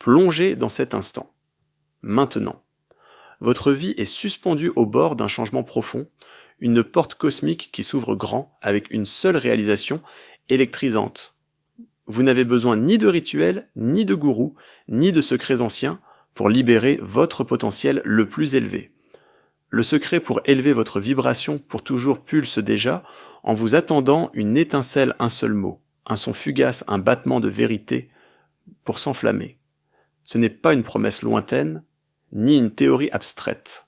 Plongez dans cet instant. Maintenant. Votre vie est suspendue au bord d'un changement profond, une porte cosmique qui s'ouvre grand avec une seule réalisation électrisante. Vous n'avez besoin ni de rituels, ni de gourous, ni de secrets anciens pour libérer votre potentiel le plus élevé. Le secret pour élever votre vibration pour toujours pulse déjà en vous attendant une étincelle, un seul mot, un son fugace, un battement de vérité pour s'enflammer. Ce n'est pas une promesse lointaine, ni une théorie abstraite.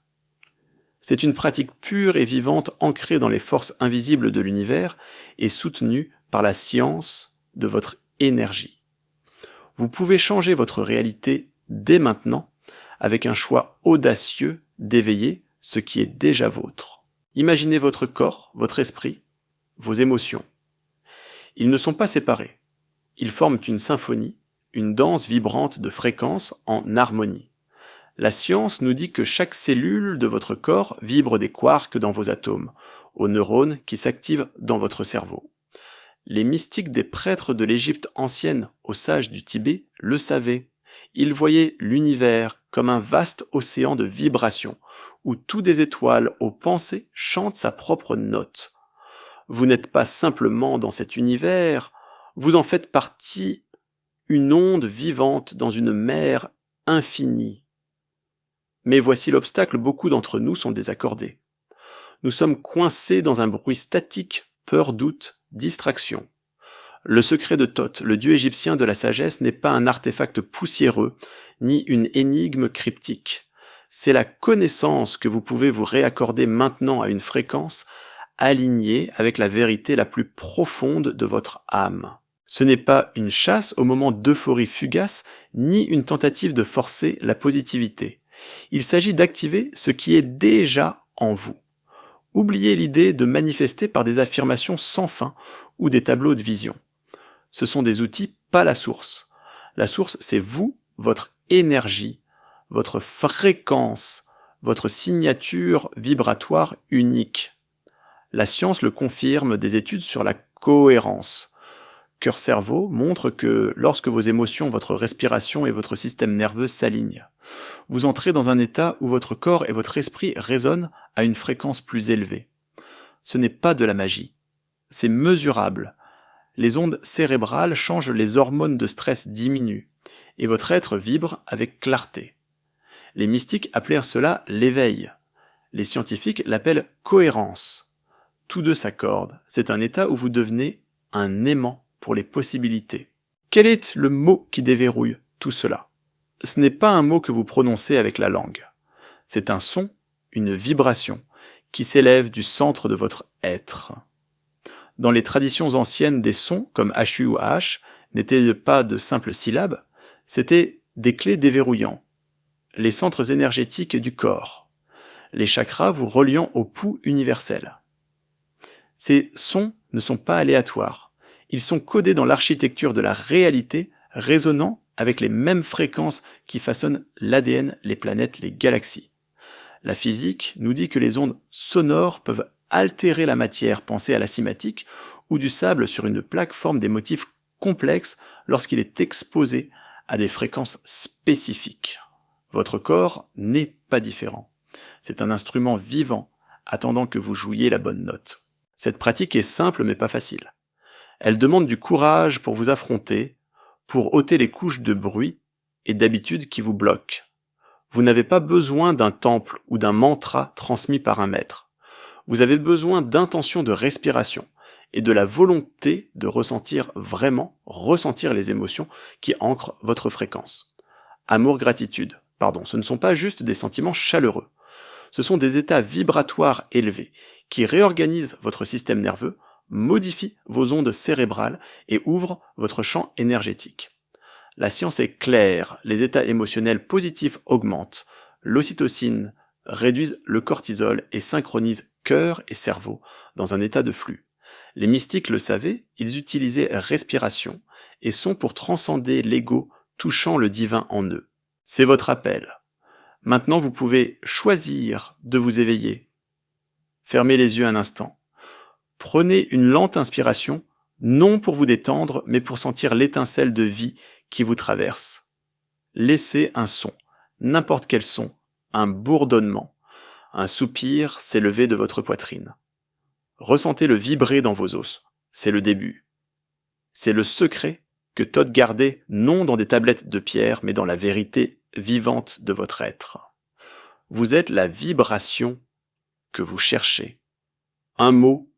C'est une pratique pure et vivante ancrée dans les forces invisibles de l'univers et soutenue par la science de votre énergie. Vous pouvez changer votre réalité dès maintenant avec un choix audacieux d'éveiller ce qui est déjà vôtre. Imaginez votre corps, votre esprit, vos émotions. Ils ne sont pas séparés. Ils forment une symphonie, une danse vibrante de fréquences en harmonie. La science nous dit que chaque cellule de votre corps vibre des quarks dans vos atomes, aux neurones qui s'activent dans votre cerveau. Les mystiques des prêtres de l'Égypte ancienne aux sages du Tibet le savaient. Ils voyaient l'univers comme un vaste océan de vibrations, où tout des étoiles aux pensées chante sa propre note. Vous n'êtes pas simplement dans cet univers, vous en faites partie, une onde vivante dans une mer infinie. Mais voici l'obstacle, beaucoup d'entre nous sont désaccordés. Nous sommes coincés dans un bruit statique, peur, doute, distraction. Le secret de Thoth, le dieu égyptien de la sagesse, n'est pas un artefact poussiéreux, ni une énigme cryptique. C'est la connaissance que vous pouvez vous réaccorder maintenant à une fréquence alignée avec la vérité la plus profonde de votre âme. Ce n'est pas une chasse au moment d'euphorie fugace, ni une tentative de forcer la positivité. Il s'agit d'activer ce qui est déjà en vous. Oubliez l'idée de manifester par des affirmations sans fin ou des tableaux de vision. Ce sont des outils, pas la source. La source, c'est vous, votre énergie, votre fréquence, votre signature vibratoire unique. La science le confirme, des études sur la cohérence. Cœur-cerveau montre que lorsque vos émotions, votre respiration et votre système nerveux s'alignent, vous entrez dans un état où votre corps et votre esprit résonnent à une fréquence plus élevée. Ce n'est pas de la magie, c'est mesurable. Les ondes cérébrales changent, les hormones de stress diminuent, et votre être vibre avec clarté. Les mystiques appelèrent cela l'éveil. Les scientifiques l'appellent cohérence. Tous deux s'accordent, c'est un état où vous devenez un aimant pour les possibilités. Quel est le mot qui déverrouille tout cela? Ce n'est pas un mot que vous prononcez avec la langue. C'est un son, une vibration, qui s'élève du centre de votre être. Dans les traditions anciennes, des sons, comme HU ou H, n'étaient pas de simples syllabes, c'étaient des clés déverrouillant, les centres énergétiques du corps, les chakras vous reliant au pouls universel. Ces sons ne sont pas aléatoires. Ils sont codés dans l'architecture de la réalité, résonnant avec les mêmes fréquences qui façonnent l'ADN, les planètes, les galaxies. La physique nous dit que les ondes sonores peuvent altérer la matière, pensez à la cinématique, où du sable sur une plaque forme des motifs complexes lorsqu'il est exposé à des fréquences spécifiques. Votre corps n'est pas différent. C'est un instrument vivant, attendant que vous jouiez la bonne note. Cette pratique est simple mais pas facile. Elle demande du courage pour vous affronter, pour ôter les couches de bruit et d'habitude qui vous bloquent. Vous n'avez pas besoin d'un temple ou d'un mantra transmis par un maître. Vous avez besoin d'intention de respiration et de la volonté de ressentir vraiment, ressentir les émotions qui ancrent votre fréquence. Amour, gratitude, ce ne sont pas juste des sentiments chaleureux. Ce sont des états vibratoires élevés qui réorganisent votre système nerveux, modifient vos ondes cérébrales et ouvrent votre champ énergétique. La science est claire, les états émotionnels positifs augmentent, l'ocytocine réduisent le cortisol et synchronisent cœur et cerveau dans un état de flux. Les mystiques le savaient, ils utilisaient respiration et son pour transcender l'ego touchant le divin en eux. C'est votre appel. Maintenant vous pouvez choisir de vous éveiller. Fermez les yeux un instant. Prenez une lente inspiration, non pour vous détendre, mais pour sentir l'étincelle de vie qui vous traverse. laissez un son, n'importe quel son, un bourdonnement, un soupir s'élever de votre poitrine. Ressentez-le vibrer dans vos os, c'est le début. C'est le secret que Todd gardait non dans des tablettes de pierre, mais dans la vérité vivante de votre être. Vous êtes la vibration que vous cherchez. Un mot,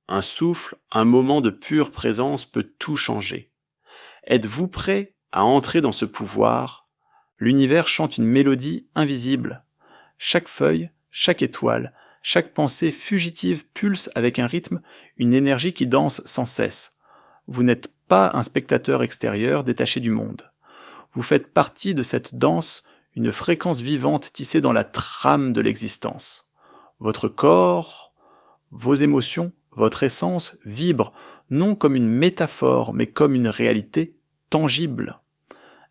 un souffle, un moment de pure présence peut tout changer. Êtes-vous prêt à entrer dans ce pouvoir? L'univers chante une mélodie invisible. Chaque feuille, chaque étoile, chaque pensée fugitive pulse avec un rythme, une énergie qui danse sans cesse. Vous n'êtes pas un spectateur extérieur détaché du monde. Vous faites partie de cette danse, une fréquence vivante tissée dans la trame de l'existence. Votre corps, vos émotions, votre essence vibrent non comme une métaphore, mais comme une réalité tangible.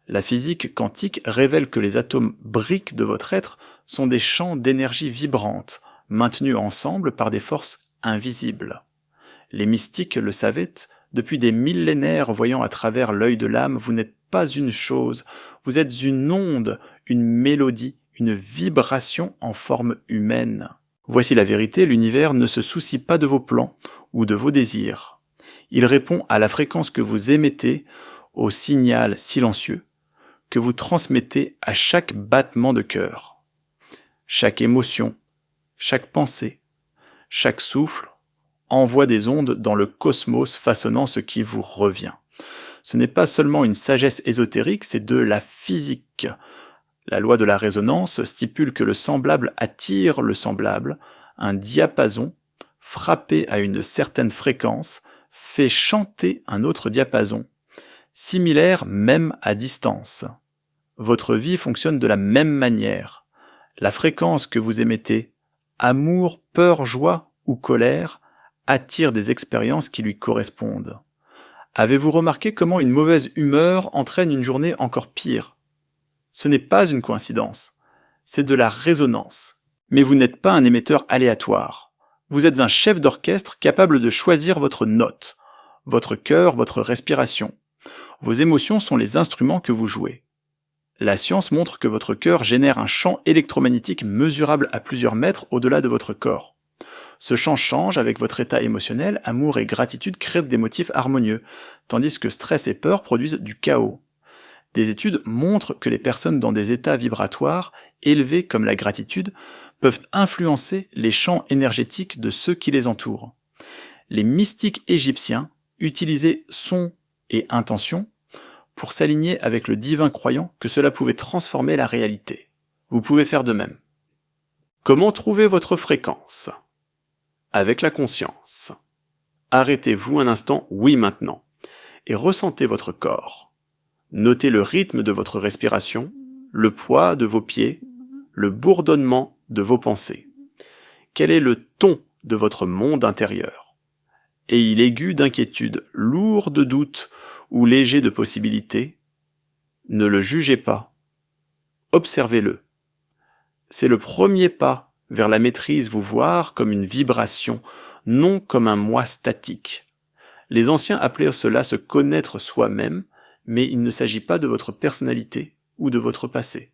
La physique quantique révèle que les atomes briques de votre être sont des champs d'énergie vibrante, maintenus ensemble par des forces invisibles. Les mystiques le savaient, depuis des millénaires voyant à travers l'œil de l'âme, vous n'êtes pas une chose, vous êtes une onde, une mélodie, une vibration en forme humaine. Voici la vérité, l'univers ne se soucie pas de vos plans ou de vos désirs. Il répond à la fréquence que vous émettez, au signal silencieux que vous transmettez à chaque battement de cœur. Chaque émotion, chaque pensée, chaque souffle envoie des ondes dans le cosmos façonnant ce qui vous revient. Ce n'est pas seulement une sagesse ésotérique, c'est de la physique. La loi de la résonance stipule que le semblable attire le semblable, un diapason, frappé à une certaine fréquence, fait chanter un autre diapason, similaire même à distance. Votre vie fonctionne de la même manière. La fréquence que vous émettez, amour, peur, joie ou colère, attire des expériences qui lui correspondent. Avez-vous remarqué comment une mauvaise humeur entraîne une journée encore pire? Ce n'est pas une coïncidence, c'est de la résonance. Mais vous n'êtes pas un émetteur aléatoire. Vous êtes un chef d'orchestre capable de choisir votre note, votre cœur, votre respiration. Vos émotions sont les instruments que vous jouez. La science montre que votre cœur génère un champ électromagnétique mesurable à plusieurs mètres au-delà de votre corps. Ce champ change avec votre état émotionnel, amour et gratitude créent des motifs harmonieux, tandis que stress et peur produisent du chaos. Des études montrent que les personnes dans des états vibratoires élevés comme la gratitude peuvent influencer les champs énergétiques de ceux qui les entourent. Les mystiques égyptiens utilisaient son et intention pour s'aligner avec le divin croyant que cela pouvait transformer la réalité. Vous pouvez faire de même. Comment trouver votre fréquence? Avec la conscience. Arrêtez-vous un instant, oui maintenant, et ressentez votre corps. Notez le rythme de votre respiration, le poids de vos pieds, le bourdonnement de vos pensées. Quel est le ton de votre monde intérieur? Est-il aigu d'inquiétude, lourd de doute ou léger de possibilités? Ne le jugez pas. Observez-le. C'est le premier pas vers la maîtrise, vous voir comme une vibration, non comme un moi statique. Les anciens appelaient cela se connaître soi-même, mais il ne s'agit pas de votre personnalité ou de votre passé.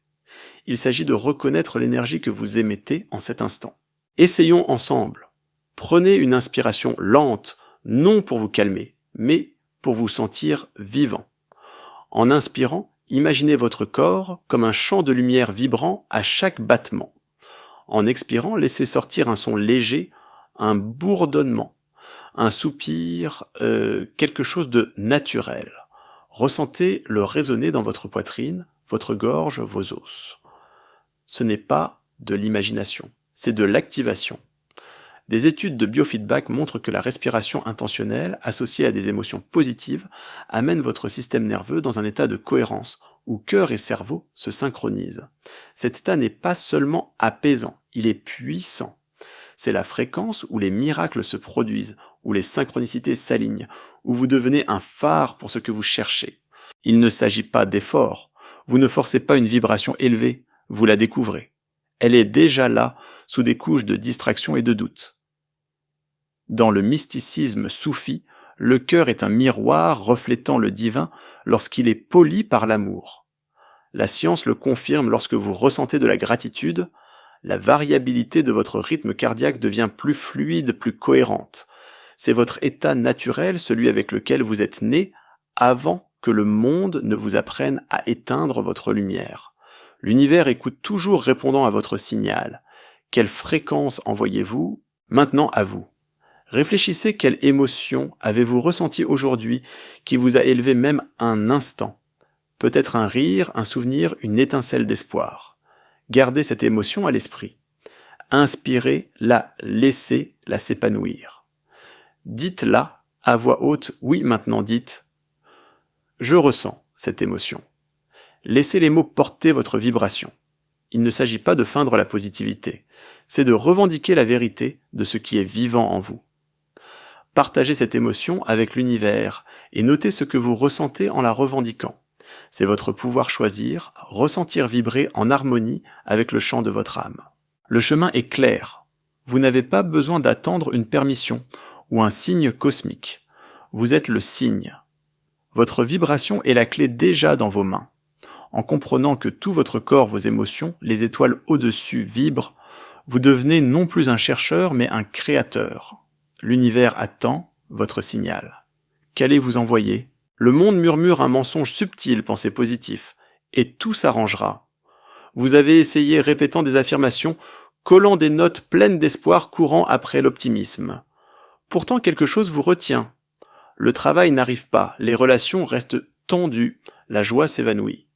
Il s'agit de reconnaître l'énergie que vous émettez en cet instant. Essayons ensemble. Prenez une inspiration lente, non pour vous calmer, mais pour vous sentir vivant. En inspirant, imaginez votre corps comme un champ de lumière vibrant à chaque battement. En expirant, laissez sortir un son léger, un bourdonnement, un soupir, quelque chose de naturel. Ressentez le résonner dans votre poitrine, votre gorge, vos os. Ce n'est pas de l'imagination, c'est de l'activation. Des études de biofeedback montrent que la respiration intentionnelle, associée à des émotions positives, amène votre système nerveux dans un état de cohérence, où cœur et cerveau se synchronisent. Cet état n'est pas seulement apaisant, il est puissant. C'est la fréquence où les miracles se produisent, où les synchronicités s'alignent, où vous devenez un phare pour ce que vous cherchez. Il ne s'agit pas d'effort, vous ne forcez pas une vibration élevée, vous la découvrez. Elle est déjà là, sous des couches de distraction et de doute. Dans le mysticisme soufi, le cœur est un miroir reflétant le divin lorsqu'il est poli par l'amour. La science le confirme lorsque vous ressentez de la gratitude, la variabilité de votre rythme cardiaque devient plus fluide, plus cohérente. C'est votre état naturel, celui avec lequel vous êtes né, avant que le monde ne vous apprenne à éteindre votre lumière. L'univers écoute toujours répondant à votre signal. Quelle fréquence envoyez-vous maintenant à vous? Réfléchissez quelle émotion avez-vous ressenti aujourd'hui qui vous a élevé même un instant. Peut-être un rire, un souvenir, une étincelle d'espoir. Gardez cette émotion à l'esprit. Inspirez-la, laissez-la s'épanouir. Dites-la à voix haute, oui maintenant dites « Je ressens cette émotion ». Laissez les mots porter votre vibration. Il ne s'agit pas de feindre la positivité, c'est de revendiquer la vérité de ce qui est vivant en vous. Partagez cette émotion avec l'univers et notez ce que vous ressentez en la revendiquant. C'est votre pouvoir choisir, ressentir vibrer en harmonie avec le chant de votre âme. Le chemin est clair. Vous n'avez pas besoin d'attendre une permission ou un signe cosmique. Vous êtes le signe. Votre vibration est la clé déjà dans vos mains. En comprenant que tout votre corps, vos émotions, les étoiles au-dessus vibrent, vous devenez non plus un chercheur mais un créateur. L'univers attend votre signal. Qu'allez-vous envoyer ? Le monde murmure un mensonge subtil, pensez positif, et tout s'arrangera. Vous avez essayé répétant des affirmations, collant des notes pleines d'espoir courant après l'optimisme. Pourtant quelque chose vous retient. Le travail n'arrive pas, les relations restent tendues, la joie s'évanouit.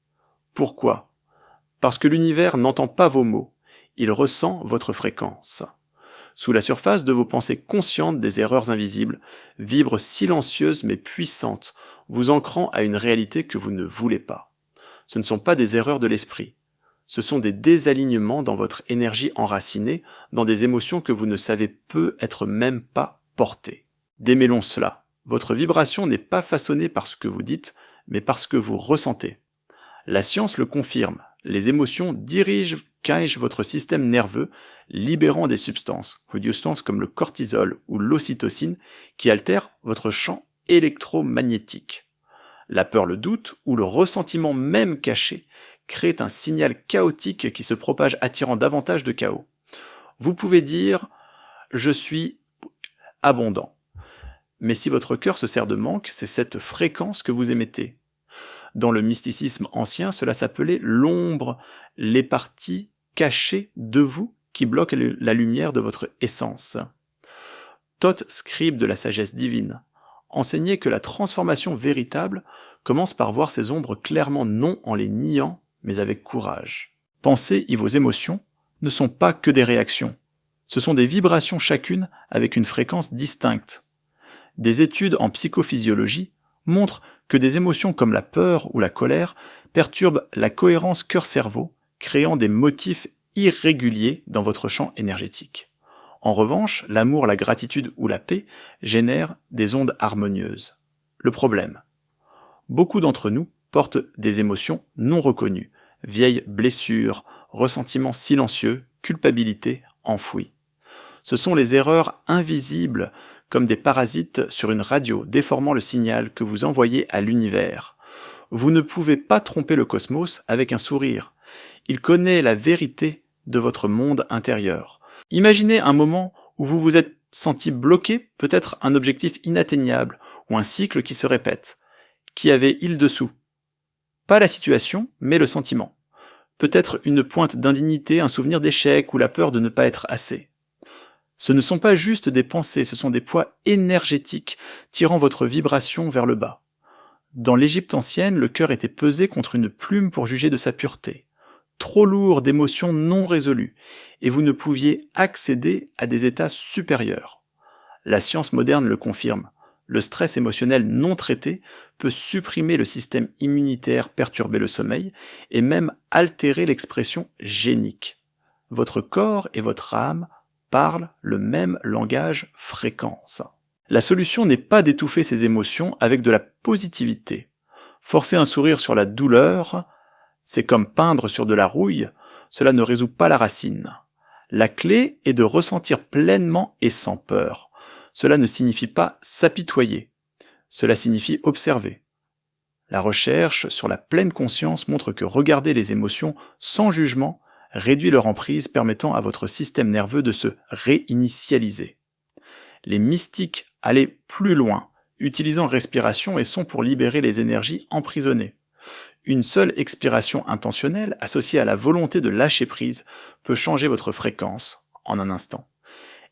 Pourquoi ? Parce que l'univers n'entend pas vos mots, il ressent votre fréquence. Sous la surface de vos pensées conscientes des erreurs invisibles, vibrent silencieuses mais puissantes, vous ancrant à une réalité que vous ne voulez pas. Ce ne sont pas des erreurs de l'esprit. Ce sont des désalignements dans votre énergie enracinée, dans des émotions que vous ne savez peut-être même pas porter. Démêlons cela. Votre vibration n'est pas façonnée par ce que vous dites, mais par ce que vous ressentez. La science le confirme. Les émotions dirigent votre système nerveux, libérant des substances comme le cortisol ou l'ocytocine, qui altèrent votre champ électromagnétique. La peur, le doute ou le ressentiment même caché créent un signal chaotique qui se propage attirant davantage de chaos. Vous pouvez dire « je suis abondant ». Mais si votre cœur se sert de manque, c'est cette fréquence que vous émettez. Dans le mysticisme ancien, cela s'appelait l'ombre, les parties cachées de vous qui bloquent la lumière de votre essence. Thoth, scribe de la sagesse divine, enseignait que la transformation véritable commence par voir ces ombres clairement non en les niant, mais avec courage. Pensées et vos émotions ne sont pas que des réactions. Ce sont des vibrations chacune avec une fréquence distincte. Des études en psychophysiologie montrent que des émotions comme la peur ou la colère perturbent la cohérence cœur-cerveau, créant des motifs irréguliers dans votre champ énergétique. En revanche, l'amour, la gratitude ou la paix génèrent des ondes harmonieuses. Le problème. Beaucoup d'entre nous portent des émotions non reconnues, vieilles blessures, ressentiments silencieux, culpabilité enfouie. Ce sont les erreurs invisibles comme des parasites sur une radio déformant le signal que vous envoyez à l'univers. Vous ne pouvez pas tromper le cosmos avec un sourire. Il connaît la vérité de votre monde intérieur. Imaginez un moment où vous vous êtes senti bloqué, peut-être un objectif inatteignable ou un cycle qui se répète. Qui avait-il dessous ? Pas la situation, mais le sentiment. Peut-être une pointe d'indignité, un souvenir d'échec ou la peur de ne pas être assez. Ce ne sont pas juste des pensées, ce sont des poids énergétiques tirant votre vibration vers le bas. Dans l'Égypte ancienne, le cœur était pesé contre une plume pour juger de sa pureté. Trop lourd d'émotions non résolues, et vous ne pouviez accéder à des états supérieurs. La science moderne le confirme. Le stress émotionnel non traité peut supprimer le système immunitaire, perturber le sommeil, et même altérer l'expression génique. Votre corps et votre âme parlent le même langage fréquence. La solution n'est pas d'étouffer ces émotions avec de la positivité. Forcer un sourire sur la douleur, c'est comme peindre sur de la rouille, cela ne résout pas la racine. La clé est de ressentir pleinement et sans peur. Cela ne signifie pas s'apitoyer, cela signifie observer. La recherche sur la pleine conscience montre que regarder les émotions sans jugement réduit leur emprise, permettant à votre système nerveux de se réinitialiser. Les mystiques allaient plus loin, utilisant respiration et son pour libérer les énergies emprisonnées. Une seule expiration intentionnelle, associée à la volonté de lâcher prise, peut changer votre fréquence en un instant.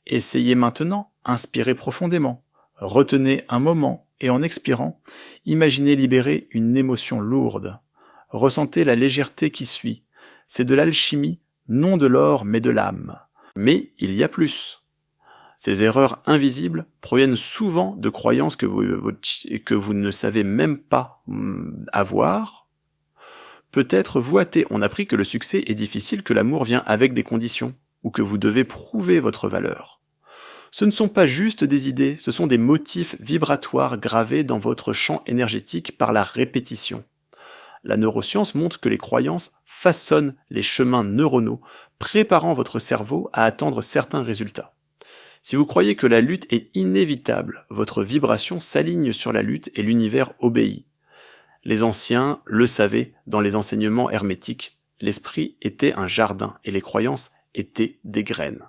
Essayez maintenant, inspirez profondément, retenez un moment et en expirant, imaginez libérer une émotion lourde. Ressentez la légèreté qui suit. C'est de l'alchimie, non de l'or mais de l'âme. Mais il y a plus. Ces erreurs invisibles proviennent souvent de croyances que vous ne savez même pas avoir. Peut-être vous hâtez, on apprit que le succès est difficile, que l'amour vient avec des conditions, ou que vous devez prouver votre valeur. Ce ne sont pas juste des idées, ce sont des motifs vibratoires gravés dans votre champ énergétique par la répétition. La neuroscience montre que les croyances façonnent les chemins neuronaux, préparant votre cerveau à attendre certains résultats. Si vous croyez que la lutte est inévitable, votre vibration s'aligne sur la lutte et l'univers obéit. Les anciens le savaient dans les enseignements hermétiques. L'esprit était un jardin et les croyances étaient des graines.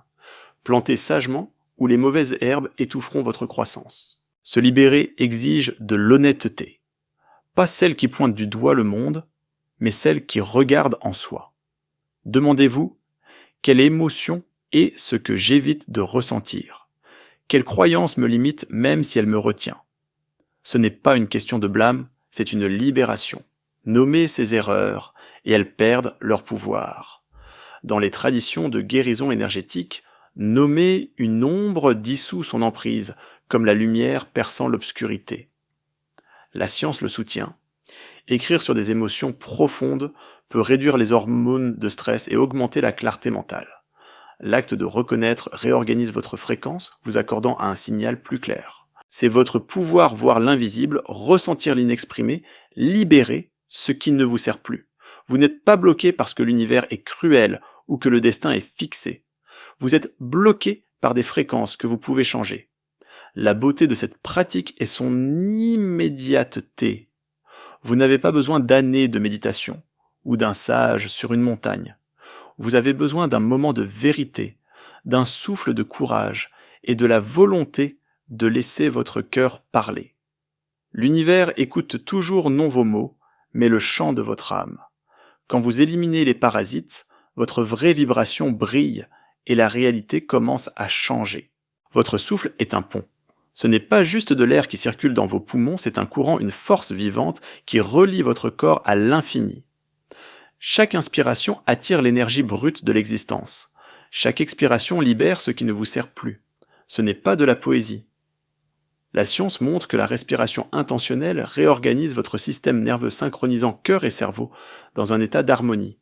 Plantez sagement ou les mauvaises herbes étoufferont votre croissance. Se libérer exige de l'honnêteté. Pas celle qui pointe du doigt le monde, mais celle qui regarde en soi. Demandez-vous, quelle émotion est ce que j'évite de ressentir? Quelle croyance me limite même si elle me retient? Ce n'est pas une question de blâme, c'est une libération. Nommez ces erreurs et elles perdent leur pouvoir. Dans les traditions de guérison énergétique, nommer une ombre dissout son emprise, comme la lumière perçant l'obscurité. La science le soutient. Écrire sur des émotions profondes peut réduire les hormones de stress et augmenter la clarté mentale. L'acte de reconnaître réorganise votre fréquence, vous accordant un signal plus clair. C'est votre pouvoir voir l'invisible, ressentir l'inexprimé, libérer ce qui ne vous sert plus. Vous n'êtes pas bloqué parce que l'univers est cruel ou que le destin est fixé. Vous êtes bloqué par des fréquences que vous pouvez changer. La beauté de cette pratique est son immédiateté. Vous n'avez pas besoin d'années de méditation ou d'un sage sur une montagne. Vous avez besoin d'un moment de vérité, d'un souffle de courage et de la volonté de laisser votre cœur parler. L'univers écoute toujours non vos mots, mais le chant de votre âme. Quand vous éliminez les parasites, votre vraie vibration brille et la réalité commence à changer. Votre souffle est un pont. Ce n'est pas juste de l'air qui circule dans vos poumons, c'est un courant, une force vivante qui relie votre corps à l'infini. Chaque inspiration attire l'énergie brute de l'existence. Chaque expiration libère ce qui ne vous sert plus. Ce n'est pas de la poésie. La science montre que la respiration intentionnelle réorganise votre système nerveux synchronisant cœur et cerveau dans un état d'harmonie.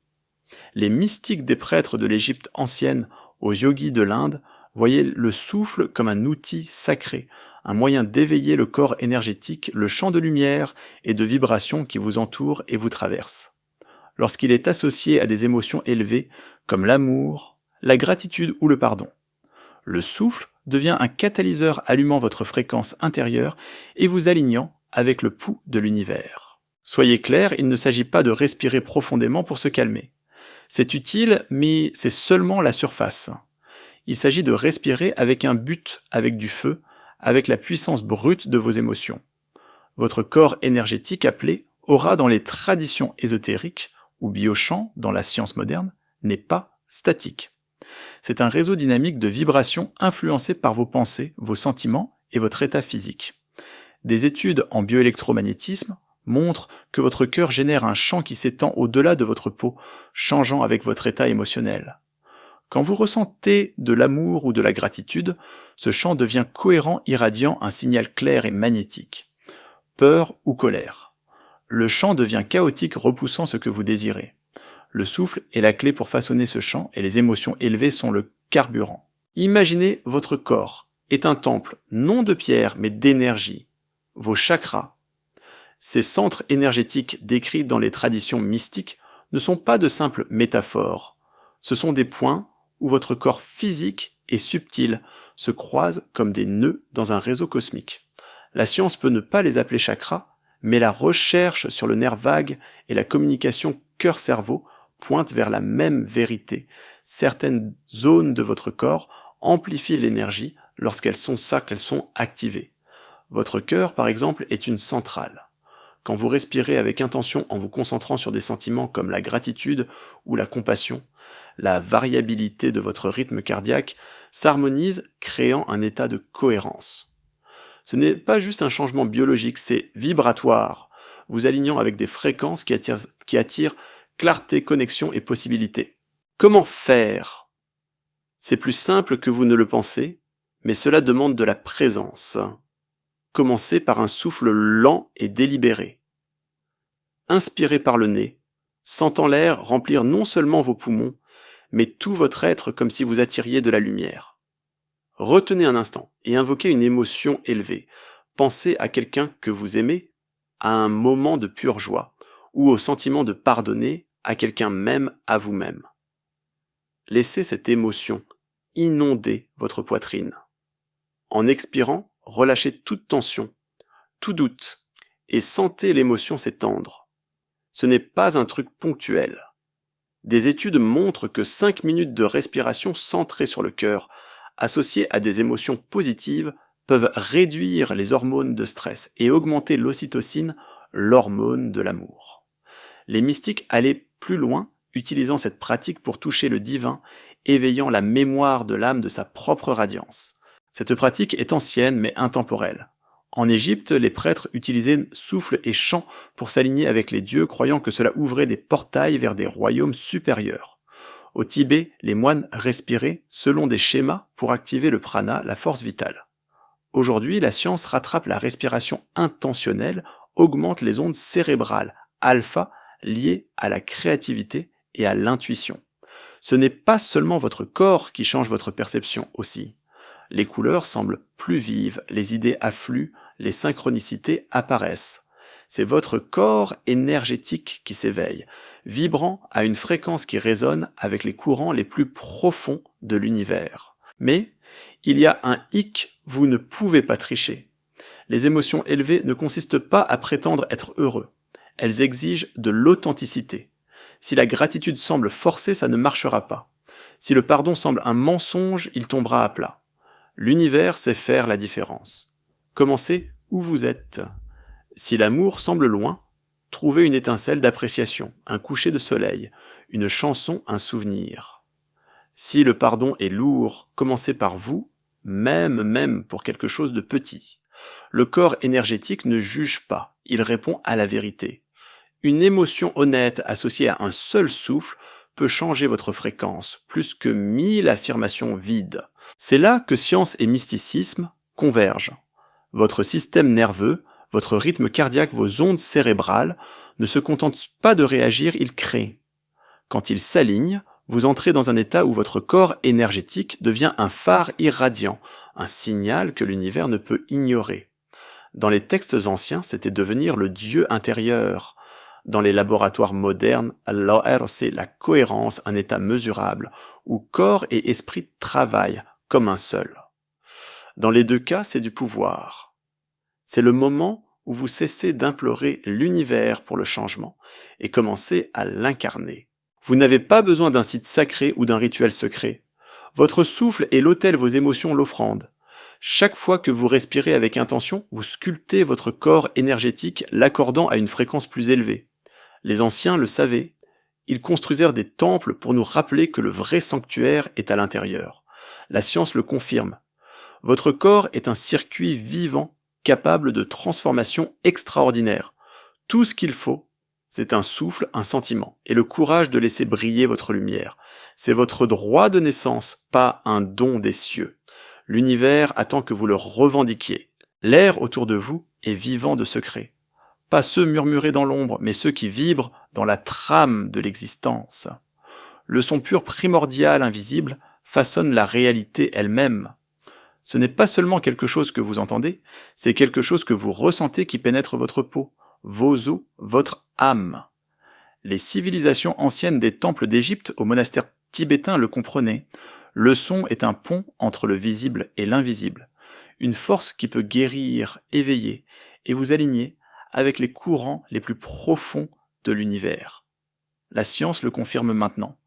Les mystiques des prêtres de l'Égypte ancienne aux yogis de l'Inde voyaient le souffle comme un outil sacré, un moyen d'éveiller le corps énergétique, le champ de lumière et de vibration qui vous entoure et vous traverse. Lorsqu'il est associé à des émotions élevées comme l'amour, la gratitude ou le pardon. Le souffle devient un catalyseur allumant votre fréquence intérieure et vous alignant avec le pouls de l'univers. Soyez clair, il ne s'agit pas de respirer profondément pour se calmer. C'est utile, mais c'est seulement la surface. Il s'agit de respirer avec un but, avec du feu, avec la puissance brute de vos émotions. Votre corps énergétique appelé aura dans les traditions ésotériques ou biochamp dans la science moderne n'est pas statique. C'est un réseau dynamique de vibrations influencé par vos pensées, vos sentiments et votre état physique. Des études en bioélectromagnétisme montrent que votre cœur génère un champ qui s'étend au-delà de votre peau, changeant avec votre état émotionnel. Quand vous ressentez de l'amour ou de la gratitude, ce champ devient cohérent, irradiant un signal clair et magnétique. Peur ou colère. Le champ devient chaotique, repoussant ce que vous désirez. Le souffle est la clé pour façonner ce champ et les émotions élevées sont le carburant. Imaginez votre corps est un temple, non de pierre mais d'énergie. Vos chakras. Ces centres énergétiques décrits dans les traditions mystiques ne sont pas de simples métaphores. Ce sont des points où votre corps physique et subtil se croisent comme des nœuds dans un réseau cosmique. La science peut ne pas les appeler chakras, mais la recherche sur le nerf vague et la communication cœur-cerveau pointent vers la même vérité. Certaines zones de votre corps amplifient l'énergie lorsqu'elles sont activées. Votre cœur, par exemple, est une centrale. Quand vous respirez avec intention en vous concentrant sur des sentiments comme la gratitude ou la compassion, la variabilité de votre rythme cardiaque s'harmonise, créant un état de cohérence. Ce n'est pas juste un changement biologique, c'est vibratoire, vous alignant avec des fréquences qui attirent clarté, connexion et possibilité. Comment faire ? C'est plus simple que vous ne le pensez, mais cela demande de la présence. Commencez par un souffle lent et délibéré. Inspirez par le nez, sentant l'air remplir non seulement vos poumons, mais tout votre être comme si vous attiriez de la lumière. Retenez un instant et invoquez une émotion élevée. Pensez à quelqu'un que vous aimez, à un moment de pure joie, ou au sentiment de pardonner à quelqu'un même à vous-même. Laissez cette émotion inonder votre poitrine. En expirant, relâchez toute tension, tout doute, et sentez l'émotion s'étendre. Ce n'est pas un truc ponctuel. Des études montrent que 5 minutes de respiration centrée sur le cœur, associées à des émotions positives, peuvent réduire les hormones de stress et augmenter l'ocytocine, l'hormone de l'amour. Les mystiques allaient plus loin, utilisant cette pratique pour toucher le divin, éveillant la mémoire de l'âme de sa propre radiance. Cette pratique est ancienne mais intemporelle. En Égypte, les prêtres utilisaient souffle et chant pour s'aligner avec les dieux, croyant que cela ouvrait des portails vers des royaumes supérieurs. Au Tibet, les moines respiraient selon des schémas pour activer le prana, la force vitale. Aujourd'hui, la science rattrape la respiration intentionnelle, augmente les ondes cérébrales, alpha, liées à la créativité et à l'intuition. Ce n'est pas seulement votre corps qui change votre perception aussi. Les couleurs semblent plus vives, les idées affluent, les synchronicités apparaissent. C'est votre corps énergétique qui s'éveille, vibrant à une fréquence qui résonne avec les courants les plus profonds de l'univers. Mais il y a un hic, vous ne pouvez pas tricher. Les émotions élevées ne consistent pas à prétendre être heureux. Elles exigent de l'authenticité. Si la gratitude semble forcée, ça ne marchera pas. Si le pardon semble un mensonge, il tombera à plat. L'univers sait faire la différence. Commencez où vous êtes. Si l'amour semble loin, trouvez une étincelle d'appréciation, un coucher de soleil, une chanson, un souvenir. Si le pardon est lourd, commencez par vous, même pour quelque chose de petit. Le corps énergétique ne juge pas, il répond à la vérité. Une émotion honnête associée à un seul souffle peut changer votre fréquence, plus que 1000 affirmations vides. C'est là que science et mysticisme convergent. Votre système nerveux, votre rythme cardiaque, vos ondes cérébrales ne se contentent pas de réagir, ils créent. Quand ils s'alignent, vous entrez dans un état où votre corps énergétique devient un phare irradiant, un signal que l'univers ne peut ignorer. Dans les textes anciens, c'était devenir le Dieu intérieur. Dans les laboratoires modernes, alors c'est la cohérence, un état mesurable, où corps et esprit travaillent comme un seul. Dans les deux cas, c'est du pouvoir. C'est le moment où vous cessez d'implorer l'univers pour le changement et commencez à l'incarner. Vous n'avez pas besoin d'un site sacré ou d'un rituel secret. Votre souffle est l'autel, vos émotions l'offrande. Chaque fois que vous respirez avec intention, vous sculptez votre corps énergétique, l'accordant à une fréquence plus élevée. Les anciens le savaient. Ils construisèrent des temples pour nous rappeler que le vrai sanctuaire est à l'intérieur. La science le confirme. Votre corps est un circuit vivant, capable de transformation extraordinaire. Tout ce qu'il faut, c'est un souffle, un sentiment, et le courage de laisser briller votre lumière. C'est votre droit de naissance, pas un don des cieux. L'univers attend que vous le revendiquiez. L'air autour de vous est vivant de secrets. Pas ceux murmurés dans l'ombre, mais ceux qui vibrent dans la trame de l'existence. Le son pur primordial invisible façonne la réalité elle-même. Ce n'est pas seulement quelque chose que vous entendez, c'est quelque chose que vous ressentez qui pénètre votre peau, vos os, votre âme. Les civilisations anciennes des temples d'Égypte aux monastères tibétains le comprenaient. Le son est un pont entre le visible et l'invisible, une force qui peut guérir, éveiller et vous aligner avec les courants les plus profonds de l'univers. La science le confirme maintenant.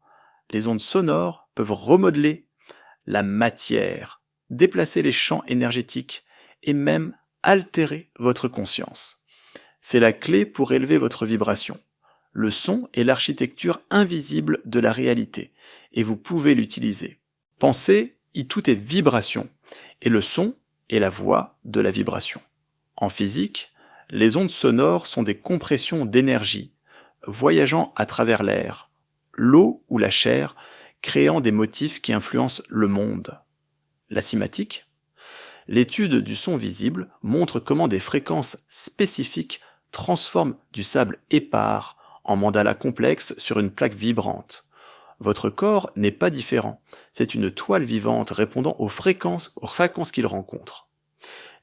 Les ondes sonores peuvent remodeler la matière, déplacer les champs énergétiques et même altérer votre conscience. C'est la clé pour élever votre vibration. Le son est l'architecture invisible de la réalité et vous pouvez l'utiliser. Pensez, tout est vibration et le son est la voix de la vibration. En physique, les ondes sonores sont des compressions d'énergie voyageant à travers l'air, l'eau ou la chair, créant des motifs qui influencent le monde. La cinématique. L'étude du son visible montre comment des fréquences spécifiques transforment du sable épars en mandala complexe sur une plaque vibrante. Votre corps n'est pas différent, c'est une toile vivante répondant aux fréquences qu'il rencontre.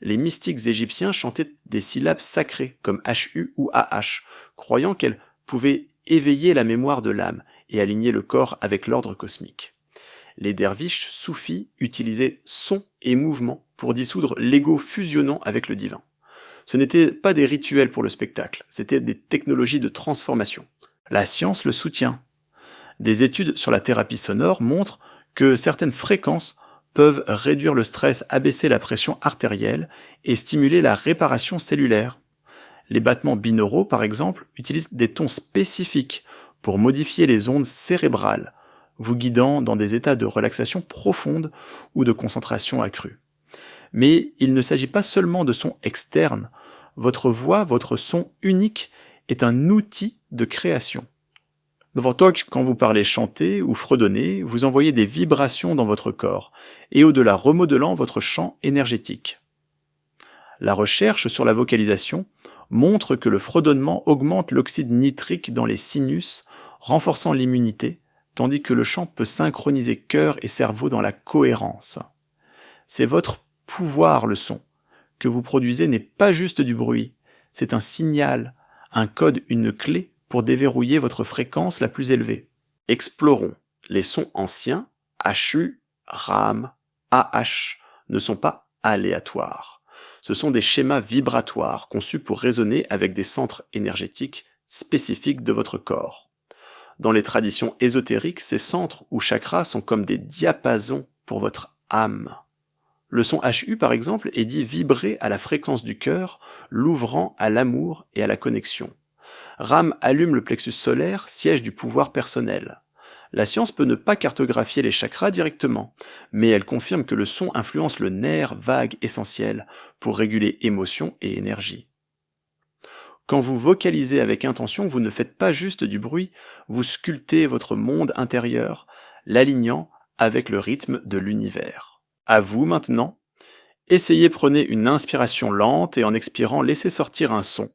Les mystiques égyptiens chantaient des syllabes sacrées comme HU ou AH, croyant qu'elles pouvaient éveiller la mémoire de l'âme et aligner le corps avec l'ordre cosmique. Les derviches soufis utilisaient son et mouvement pour dissoudre l'ego fusionnant avec le divin. Ce n'étaient pas des rituels pour le spectacle, c'était des technologies de transformation. La science le soutient. Des études sur la thérapie sonore montrent que certaines fréquences peuvent réduire le stress, abaisser la pression artérielle et stimuler la réparation cellulaire. Les battements binauraux, par exemple, utilisent des tons spécifiques pour modifier les ondes cérébrales, vous guidant dans des états de relaxation profonde ou de concentration accrue. Mais il ne s'agit pas seulement de sons externes. Votre voix, votre son unique est un outil de création. Quand vous parlez chanter ou fredonner, vous envoyez des vibrations dans votre corps, et au-delà remodelant votre champ énergétique. La recherche sur la vocalisation montre que le fredonnement augmente l'oxyde nitrique dans les sinus, renforçant l'immunité, tandis que le chant peut synchroniser cœur et cerveau dans la cohérence. C'est votre pouvoir, le son, que vous produisez n'est pas juste du bruit, c'est un signal, un code, une clé pour déverrouiller votre fréquence la plus élevée. Explorons. Les sons anciens, HU, RAM, AH, ne sont pas aléatoires. Ce sont des schémas vibratoires conçus pour résonner avec des centres énergétiques spécifiques de votre corps. Dans les traditions ésotériques, ces centres ou chakras sont comme des diapasons pour votre âme. Le son HU, par exemple, est dit vibrer à la fréquence du cœur, l'ouvrant à l'amour et à la connexion. RAM allume le plexus solaire, siège du pouvoir personnel. La science peut ne pas cartographier les chakras directement, mais elle confirme que le son influence le nerf vague essentiel pour réguler émotions et énergie. Quand vous vocalisez avec intention, vous ne faites pas juste du bruit, vous sculptez votre monde intérieur, l'alignant avec le rythme de l'univers. À vous maintenant. Prenez une inspiration lente et en expirant, laissez sortir un son.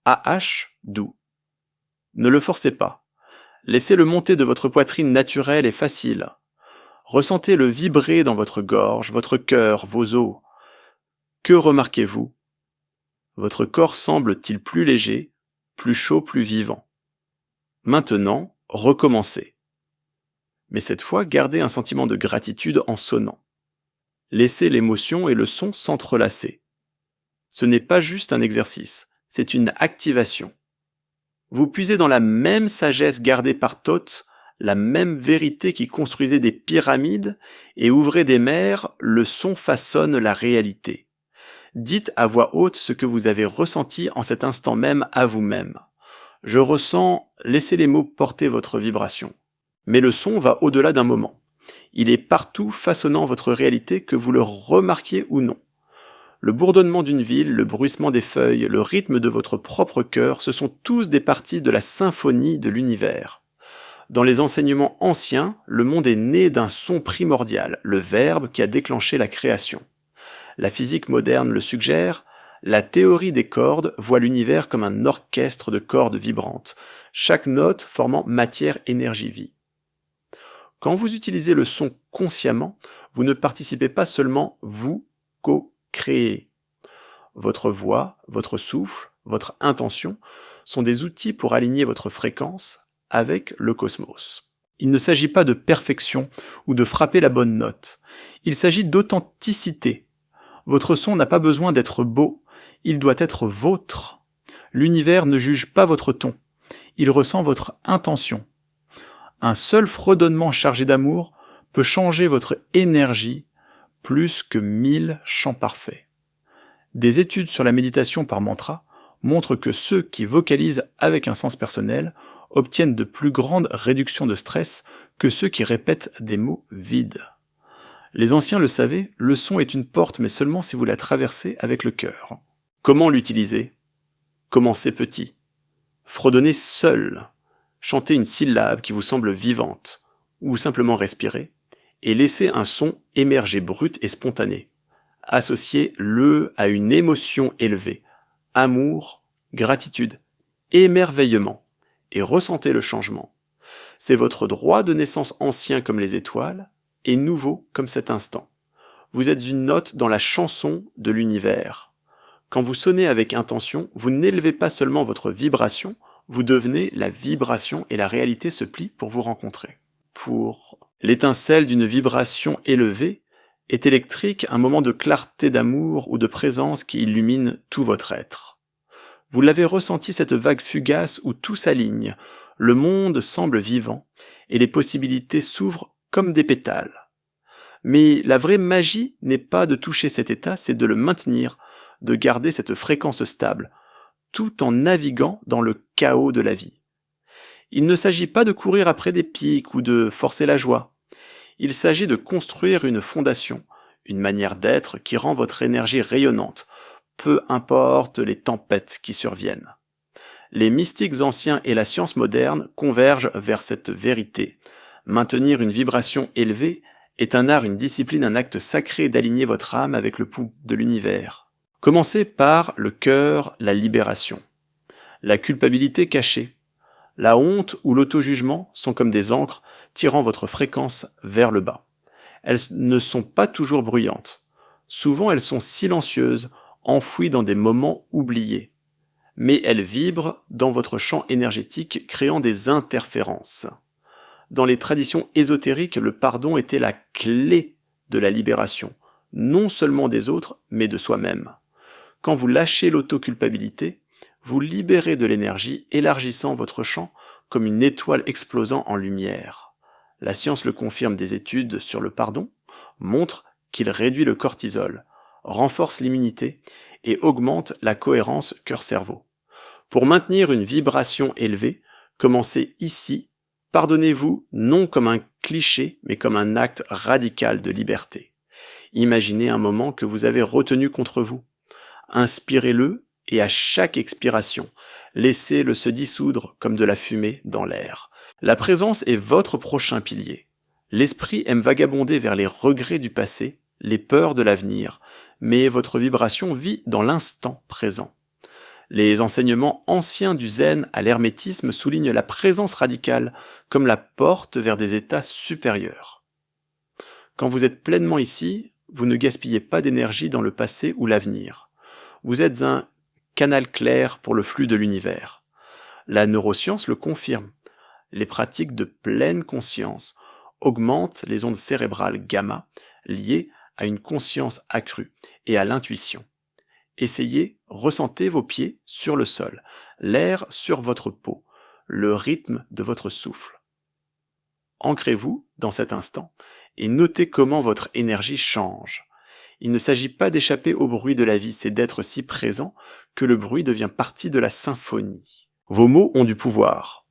AH doux. Ne le forcez pas. Laissez-le monter de votre poitrine naturelle et facile. Ressentez-le vibrer dans votre gorge, votre cœur, vos os. Que remarquez-vous? Votre corps semble-t-il plus léger, plus chaud, plus vivant? Maintenant, recommencez. Mais cette fois, gardez un sentiment de gratitude en sonnant. Laissez l'émotion et le son s'entrelacer. Ce n'est pas juste un exercice, c'est une activation. Vous puisez dans la même sagesse gardée par Thoth, la même vérité qui construisait des pyramides et ouvrait des mers, le son façonne la réalité. Dites à voix haute ce que vous avez ressenti en cet instant même à vous-même. Je ressens, laissez les mots porter votre vibration. Mais le son va au-delà d'un moment. Il est partout façonnant votre réalité que vous le remarquiez ou non. Le bourdonnement d'une ville, le bruissement des feuilles, le rythme de votre propre cœur, ce sont tous des parties de la symphonie de l'univers. Dans les enseignements anciens, le monde est né d'un son primordial, le verbe qui a déclenché la création. La physique moderne le suggère, la théorie des cordes voit l'univers comme un orchestre de cordes vibrantes, chaque note formant matière, énergie, vie. Quand vous utilisez le son consciemment, vous ne participez pas seulement, vous, co-créez. Votre voix, votre souffle, votre intention sont des outils pour aligner votre fréquence avec le cosmos. Il ne s'agit pas de perfection ou de frapper la bonne note. Il s'agit d'authenticité. Votre son n'a pas besoin d'être beau, il doit être vôtre. L'univers ne juge pas votre ton, il ressent votre intention. Un seul fredonnement chargé d'amour peut changer votre énergie plus que 1000 chants parfaits. Des études sur la méditation par mantra montrent que ceux qui vocalisent avec un sens personnel obtiennent de plus grandes réductions de stress que ceux qui répètent des mots vides. Les anciens le savaient, le son est une porte, mais seulement si vous la traversez avec le cœur. Comment l'utiliser ? Commencez petit. Fredonnez seul. Chantez une syllabe qui vous semble vivante, ou simplement respirez, et laissez un son émerger brut et spontané. Associez-le à une émotion élevée, amour, gratitude, émerveillement, et ressentez le changement. C'est votre droit de naissance ancien comme les étoiles, et nouveau comme cet instant. Vous êtes une note dans la chanson de l'univers. Quand vous sonnez avec intention, vous n'élevez pas seulement votre vibration, vous devenez la vibration et la réalité se plie pour vous rencontrer. Pour l'étincelle d'une vibration élevée est électrique, un moment de clarté d'amour ou de présence qui illumine tout votre être. Vous l'avez ressenti, cette vague fugace où tout s'aligne, le monde semble vivant et les possibilités s'ouvrent comme des pétales. Mais la vraie magie n'est pas de toucher cet état, c'est de le maintenir, de garder cette fréquence stable, tout en naviguant dans le chaos de la vie. Il ne s'agit pas de courir après des pics ou de forcer la joie. Il s'agit de construire une fondation, une manière d'être qui rend votre énergie rayonnante, peu importe les tempêtes qui surviennent. Les mystiques anciens et la science moderne convergent vers cette vérité. Maintenir une vibration élevée est un art, une discipline, un acte sacré d'aligner votre âme avec le pouls de l'univers. Commencez par le cœur, la libération. La culpabilité cachée. La honte ou l'auto-jugement sont comme des ancres tirant votre fréquence vers le bas. Elles ne sont pas toujours bruyantes. Souvent elles sont silencieuses, enfouies dans des moments oubliés. Mais elles vibrent dans votre champ énergétique, créant des interférences. Dans les traditions ésotériques, le pardon était la clé de la libération, non seulement des autres, mais de soi-même. Quand vous lâchez l'auto-culpabilité, vous libérez de l'énergie, élargissant votre champ comme une étoile explosant en lumière. La science le confirme, des études sur le pardon montrent qu'il réduit le cortisol, renforce l'immunité et augmente la cohérence cœur-cerveau. Pour maintenir une vibration élevée, commencez ici. Pardonnez-vous non comme un cliché, mais comme un acte radical de liberté. Imaginez un moment que vous avez retenu contre vous. Inspirez-le et à chaque expiration, laissez-le se dissoudre comme de la fumée dans l'air. La présence est votre prochain pilier. L'esprit aime vagabonder vers les regrets du passé, les peurs de l'avenir, mais votre vibration vit dans l'instant présent. Les enseignements anciens du zen à l'hermétisme soulignent la présence radicale comme la porte vers des états supérieurs. Quand vous êtes pleinement ici, vous ne gaspillez pas d'énergie dans le passé ou l'avenir. Vous êtes un canal clair pour le flux de l'univers. La neuroscience le confirme. Les pratiques de pleine conscience augmentent les ondes cérébrales gamma liées à une conscience accrue et à l'intuition. Essayez, ressentez vos pieds sur le sol, l'air sur votre peau, le rythme de votre souffle. Ancrez-vous dans cet instant et notez comment votre énergie change. Il ne s'agit pas d'échapper au bruit de la vie, c'est d'être si présent que le bruit devient partie de la symphonie. Vos mots ont du pouvoir.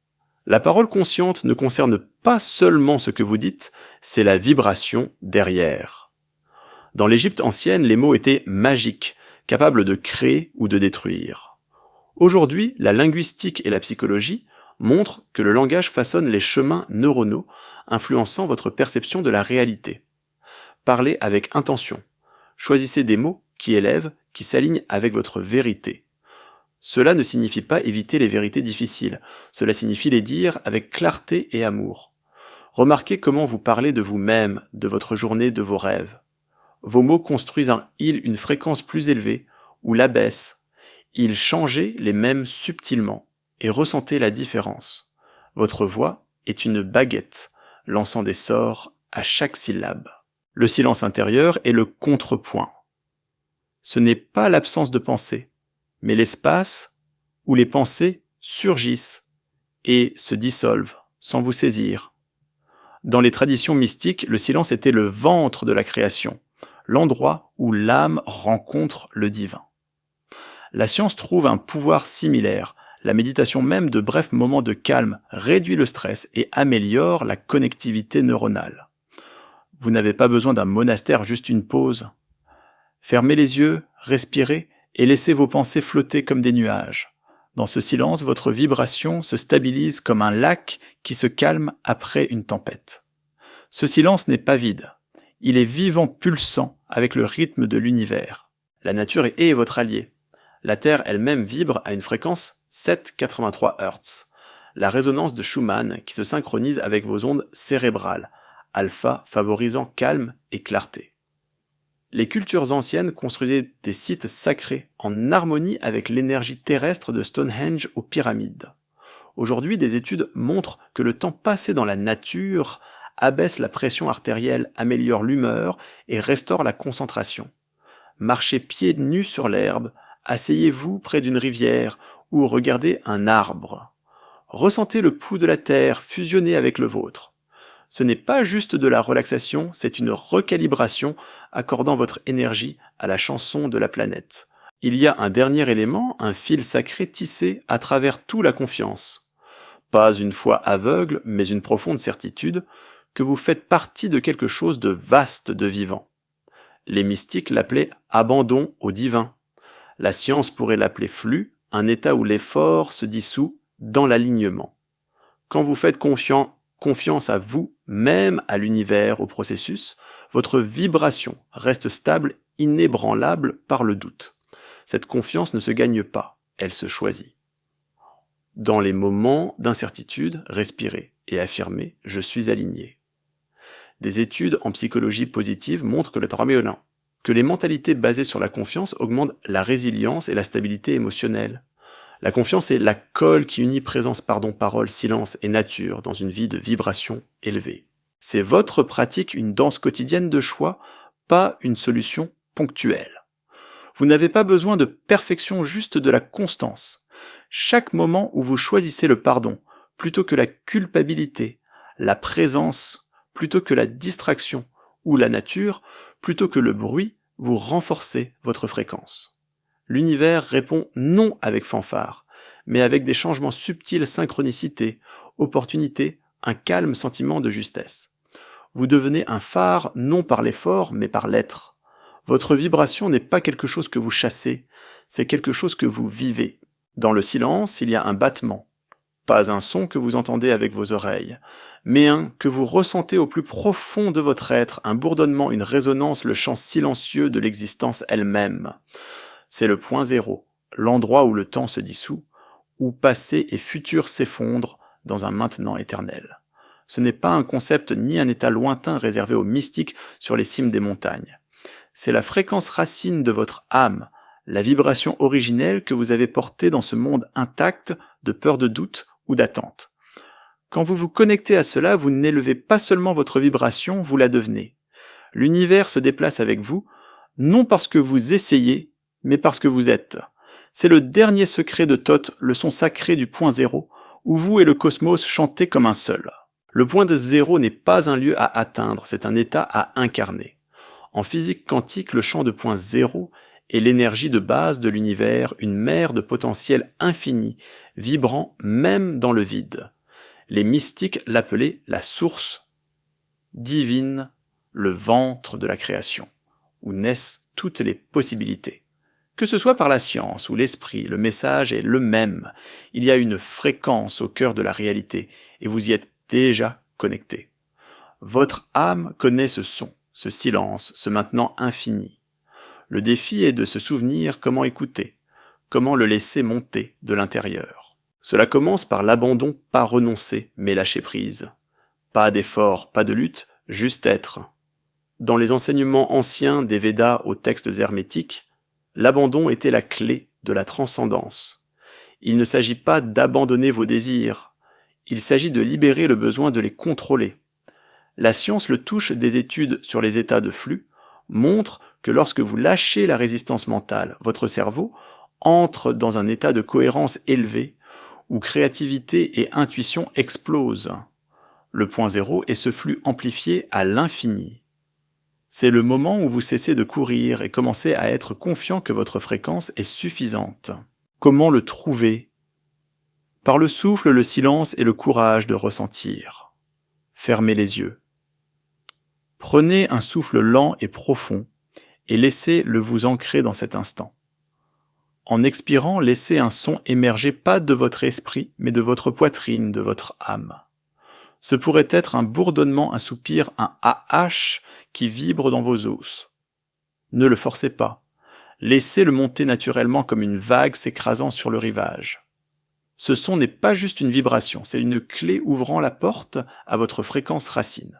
La parole consciente ne concerne pas seulement ce que vous dites, c'est la vibration derrière. Dans l'Égypte ancienne, les mots étaient magiques, capables de créer ou de détruire. Aujourd'hui, la linguistique et la psychologie montrent que le langage façonne les chemins neuronaux, influençant votre perception de la réalité. Parlez avec intention. Choisissez des mots qui élèvent, qui s'alignent avec votre vérité. Cela ne signifie pas éviter les vérités difficiles, cela signifie les dire avec clarté et amour. Remarquez comment vous parlez de vous-même, de votre journée, de vos rêves. Vos mots construisent une fréquence plus élevée, ou l'abaissent. Ils changez les mêmes subtilement, et ressentez la différence. Votre voix est une baguette, lançant des sorts à chaque syllabe. Le silence intérieur est le contrepoint. Ce n'est pas l'absence de pensée, mais l'espace où les pensées surgissent et se dissolvent sans vous saisir. Dans les traditions mystiques, le silence était le ventre de la création, l'endroit où l'âme rencontre le divin. La science trouve un pouvoir similaire. La méditation même de brefs moments de calme réduit le stress et améliore la connectivité neuronale. Vous n'avez pas besoin d'un monastère, juste une pause. Fermez les yeux, respirez et laissez vos pensées flotter comme des nuages. Dans ce silence, votre vibration se stabilise comme un lac qui se calme après une tempête. Ce silence n'est pas vide. Il est vivant, pulsant avec le rythme de l'univers. La nature est votre allié. La Terre elle-même vibre à une fréquence 7,83 Hz. La résonance de Schumann qui se synchronise avec vos ondes cérébrales, alpha favorisant calme et clarté. Les cultures anciennes construisaient des sites sacrés en harmonie avec l'énergie terrestre de Stonehenge aux pyramides. Aujourd'hui, des études montrent que le temps passé dans la nature abaisse la pression artérielle, améliore l'humeur et restaure la concentration. Marchez pieds nus sur l'herbe, asseyez-vous près d'une rivière ou regardez un arbre. Ressentez le pouls de la terre fusionner avec le vôtre. Ce n'est pas juste de la relaxation, c'est une recalibration accordant votre énergie à la chanson de la planète. Il y a un dernier élément, un fil sacré tissé à travers tout la confiance. Pas une foi aveugle, mais une profonde certitude que vous faites partie de quelque chose de vaste, de vivant. Les mystiques l'appelaient abandon au divin. La science pourrait l'appeler flux, un état où l'effort se dissout dans l'alignement. Quand vous faites confiance à vous, même à l'univers, au processus, votre vibration reste stable, inébranlable par le doute. Cette confiance ne se gagne pas, elle se choisit. Dans les moments d'incertitude, respirez et affirmez « je suis aligné ». Des études en psychologie positive montrent que les mentalités basées sur la confiance augmentent la résilience et la stabilité émotionnelle. La confiance est la colle qui unit présence, parole, silence et nature dans une vie de vibration élevée. C'est votre pratique une danse quotidienne de choix, pas une solution ponctuelle. Vous n'avez pas besoin de perfection, juste de la constance. Chaque moment où vous choisissez le pardon, plutôt que la culpabilité, la présence, plutôt que la distraction, ou la nature, plutôt que le bruit, vous renforcez votre fréquence. L'univers répond non avec fanfare, mais avec des changements subtils, synchronicité, opportunité, un calme sentiment de justesse. Vous devenez un phare non par l'effort, mais par l'être. Votre vibration n'est pas quelque chose que vous chassez, c'est quelque chose que vous vivez. Dans le silence, il y a un battement. Pas un son que vous entendez avec vos oreilles, mais un que vous ressentez au plus profond de votre être, un bourdonnement, une résonance, le chant silencieux de l'existence elle-même. C'est le point zéro, l'endroit où le temps se dissout, où passé et futur s'effondrent dans un maintenant éternel. Ce n'est pas un concept ni un état lointain réservé aux mystiques sur les cimes des montagnes. C'est la fréquence racine de votre âme, la vibration originelle que vous avez portée dans ce monde intact de peur de doute ou d'attente. Quand vous vous connectez à cela, vous n'élevez pas seulement votre vibration, vous la devenez. L'univers se déplace avec vous, non parce que vous essayez, mais parce que vous êtes. C'est le dernier secret de Thoth, le son sacré du point zéro, où vous et le cosmos chantez comme un seul. Le point de zéro n'est pas un lieu à atteindre, c'est un état à incarner. En physique quantique, le champ de point zéro est l'énergie de base de l'univers, une mer de potentiel infini, vibrant même dans le vide. Les mystiques l'appelaient la source divine, le ventre de la création, où naissent toutes les possibilités. Que ce soit par la science ou l'esprit, le message est le même. Il y a une fréquence au cœur de la réalité, et vous y êtes déjà connecté. Votre âme connaît ce son, ce silence, ce maintenant infini. Le défi est de se souvenir comment écouter, comment le laisser monter de l'intérieur. Cela commence par l'abandon, pas renoncer, mais lâcher prise. Pas d'effort, pas de lutte, juste être. Dans les enseignements anciens des Védas aux textes hermétiques, l'abandon était la clé de la transcendance. Il ne s'agit pas d'abandonner vos désirs, il s'agit de libérer le besoin de les contrôler. La science le touche des études sur les états de flux, montre que lorsque vous lâchez la résistance mentale, votre cerveau, entre dans un état de cohérence élevé où créativité et intuition explosent. Le point zéro est ce flux amplifié à l'infini. C'est le moment où vous cessez de courir et commencez à être confiant que votre fréquence est suffisante. Comment le trouver ? Par le souffle, le silence et le courage de ressentir. Fermez les yeux. Prenez un souffle lent et profond et laissez-le vous ancrer dans cet instant. En expirant, laissez un son émerger pas de votre esprit, mais de votre poitrine, de votre âme. Ce pourrait être un bourdonnement, un soupir, un AH qui vibre dans vos os. Ne le forcez pas. Laissez-le monter naturellement comme une vague s'écrasant sur le rivage. Ce son n'est pas juste une vibration, c'est une clé ouvrant la porte à votre fréquence racine.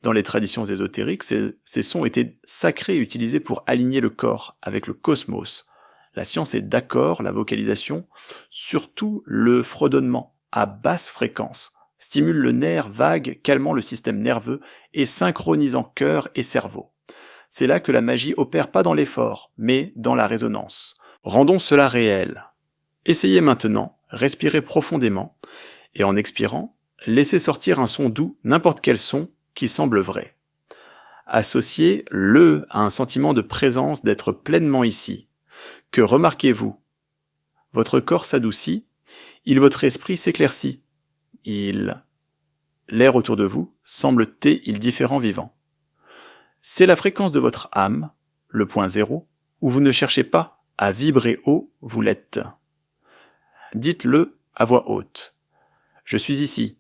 Dans les traditions ésotériques, ces sons étaient sacrés et utilisés pour aligner le corps avec le cosmos. La science est d'accord, la vocalisation, surtout le fredonnement à basse fréquence, stimule le nerf vague, calmant le système nerveux et synchronisant cœur et cerveau. C'est là que la magie opère pas dans l'effort, mais dans la résonance. Rendons cela réel. Essayez maintenant, respirez profondément, et en expirant, laissez sortir un son doux, n'importe quel son, qui semble vrai. Associez-le à un sentiment de présence, d'être pleinement ici. Que remarquez-vous ? Votre corps s'adoucit, votre esprit s'éclaircit. L'air autour de vous semble différent vivant. C'est la fréquence de votre âme, le point zéro, où vous ne cherchez pas à vibrer haut, vous l'êtes. Dites-le à voix haute. Je suis ici.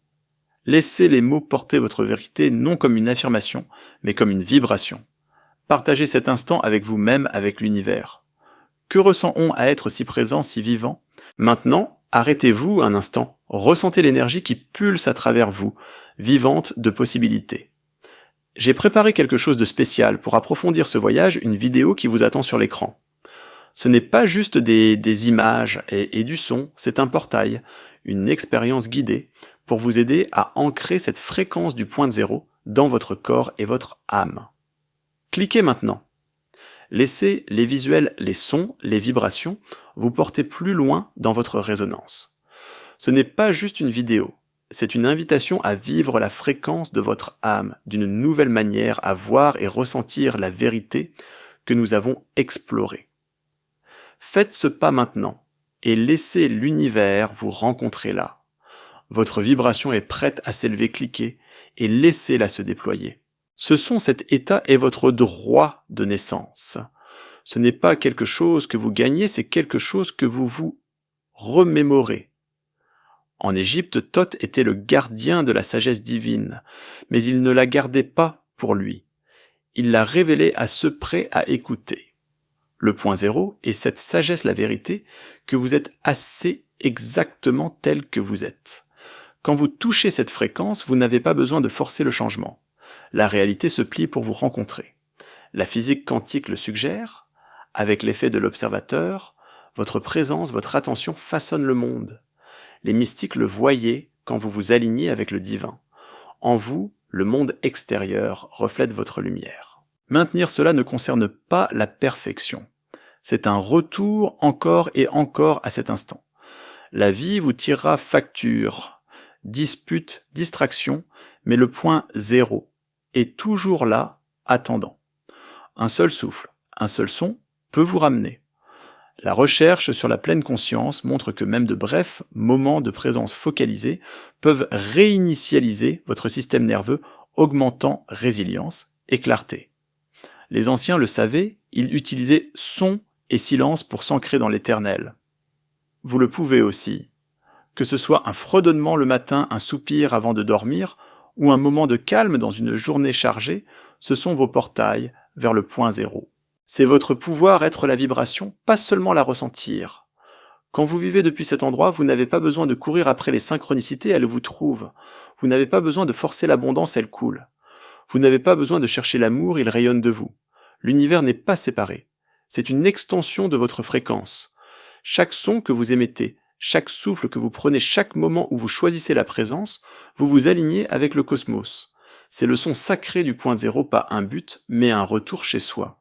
Laissez les mots porter votre vérité non comme une affirmation, mais comme une vibration. Partagez cet instant avec vous-même, avec l'univers. Que ressent-on à être si présent, si vivant ? Maintenant, arrêtez-vous un instant, ressentez l'énergie qui pulse à travers vous, vivante de possibilités. J'ai préparé quelque chose de spécial pour approfondir ce voyage, une vidéo qui vous attend sur l'écran. Ce n'est pas juste des images et du son, c'est un portail, une expérience guidée pour vous aider à ancrer cette fréquence du point zéro dans votre corps et votre âme. Cliquez maintenant. Laissez les visuels, les sons, les vibrations vous porter plus loin dans votre résonance. Ce n'est pas juste une vidéo, c'est une invitation à vivre la fréquence de votre âme d'une nouvelle manière, à voir et ressentir la vérité que nous avons explorée. Faites ce pas maintenant et laissez l'univers vous rencontrer là. Votre vibration est prête à s'élever, cliquez et laissez-la se déployer. Cet état est votre droit de naissance. Ce n'est pas quelque chose que vous gagnez, c'est quelque chose que vous vous remémorez. En Égypte, Thoth était le gardien de la sagesse divine, mais il ne la gardait pas pour lui. Il la révélait à ceux prêts à écouter. Le point zéro est cette sagesse, la vérité, que vous êtes assez exactement tel que vous êtes. Quand vous touchez cette fréquence, vous n'avez pas besoin de forcer le changement. La réalité se plie pour vous rencontrer. La physique quantique le suggère, avec l'effet de l'observateur, votre présence, votre attention façonne le monde. Les mystiques le voyaient quand vous vous alignez avec le divin. En vous, le monde extérieur reflète votre lumière. Maintenir cela ne concerne pas la perfection. C'est un retour encore et encore à cet instant. La vie vous tirera facture, dispute, distraction, mais le point zéro est toujours là, attendant. Un seul souffle, un seul son peut vous ramener. La recherche sur la pleine conscience montre que même de brefs moments de présence focalisée peuvent réinitialiser votre système nerveux, augmentant résilience et clarté. Les anciens le savaient, ils utilisaient son et silence pour s'ancrer dans l'éternel. Vous le pouvez aussi. Que ce soit un fredonnement le matin, un soupir avant de dormir, ou un moment de calme dans une journée chargée, ce sont vos portails vers le point zéro. C'est votre pouvoir être la vibration, pas seulement la ressentir. Quand vous vivez depuis cet endroit, vous n'avez pas besoin de courir après les synchronicités, elles vous trouvent. Vous n'avez pas besoin de forcer l'abondance, elle coule. Vous n'avez pas besoin de chercher l'amour, il rayonne de vous. L'univers n'est pas séparé. C'est une extension de votre fréquence. Chaque son que vous émettez, chaque souffle que vous prenez, chaque moment où vous choisissez la présence, vous vous alignez avec le cosmos. C'est le son sacré du point zéro, pas un but, mais un retour chez soi.